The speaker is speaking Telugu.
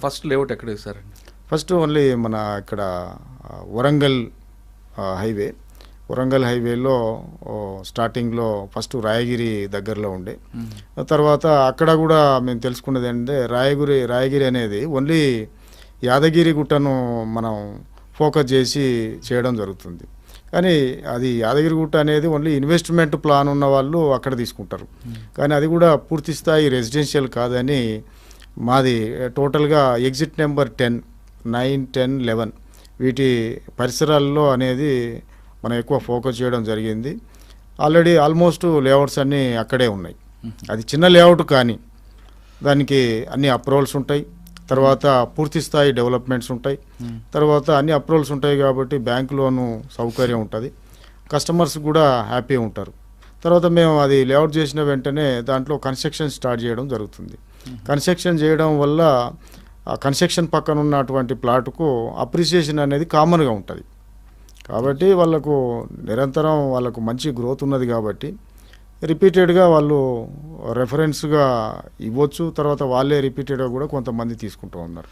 ఫస్ట్ లేఅవుట్ ఎక్కడ వేశారండి? ఫస్ట్ ఓన్లీ మన ఇక్కడ వరంగల్ హైవే వరంగల్ హైవేలో స్టార్టింగ్లో ఫస్ట్ రాయగిరి దగ్గరలో ఉండే. తర్వాత అక్కడ కూడా మేము తెలుసుకున్నది ఏంటంటే రాయగిరి అనేది ఓన్లీ యాదగిరి గుట్టను మనం ఫోకస్ చేసి చేయడం జరుగుతుంది. కానీ అది యాదగిరి గుట్ట అనేది ఓన్లీ ఇన్వెస్ట్మెంట్ ప్లాన్ ఉన్న వాళ్ళు అక్కడ తీసుకుంటారు. కానీ అది కూడా పూర్తి స్థాయి రెసిడెన్షియల్ కాదని మాది టోటల్గా ఎగ్జిట్ నెంబర్ 10, 9, 10, 11 వీటి పరిసరాల్లో అనేది మనం ఎక్కువ ఫోకస్ చేయడం జరిగింది. ఆల్రెడీ ఆల్మోస్ట్ లేఅవుట్స్ అన్నీ అక్కడే ఉన్నాయి. అది చిన్న లేఅవుట్ కానీ దానికి అన్ని అప్రూవల్స్ ఉంటాయి, తర్వాత పూర్తి స్థాయి డెవలప్మెంట్స్ ఉంటాయి, తర్వాత అన్ని అప్రూవల్స్ ఉంటాయి కాబట్టి బ్యాంక్ లోను సౌకర్యం ఉంటుంది, కస్టమర్స్ కూడా హ్యాపీ ఉంటారు. తర్వాత మేము అది లేఅవుట్ చేసిన వెంటనే దాంట్లో కన్స్ట్రక్షన్ స్టార్ట్ చేయడం జరుగుతుంది. కన్స్ట్రక్షన్ చేయడం వల్ల ఆ కన్స్ట్రక్షన్ పక్కన ఉన్నటువంటి ప్లాట్కు అప్రిసియేషన్ అనేది కామన్గా ఉంటుంది. కాబట్టి వాళ్ళకు నిరంతరం వాళ్ళకు మంచి గ్రోత్ ఉన్నది కాబట్టి రిపీటెడ్గా వాళ్ళు రెఫరెన్స్గా ఇవ్వచ్చు. తర్వాత వాళ్ళే రిపీటెడ్గా కూడా కొంతమంది తీసుకుంటూ ఉన్నారు.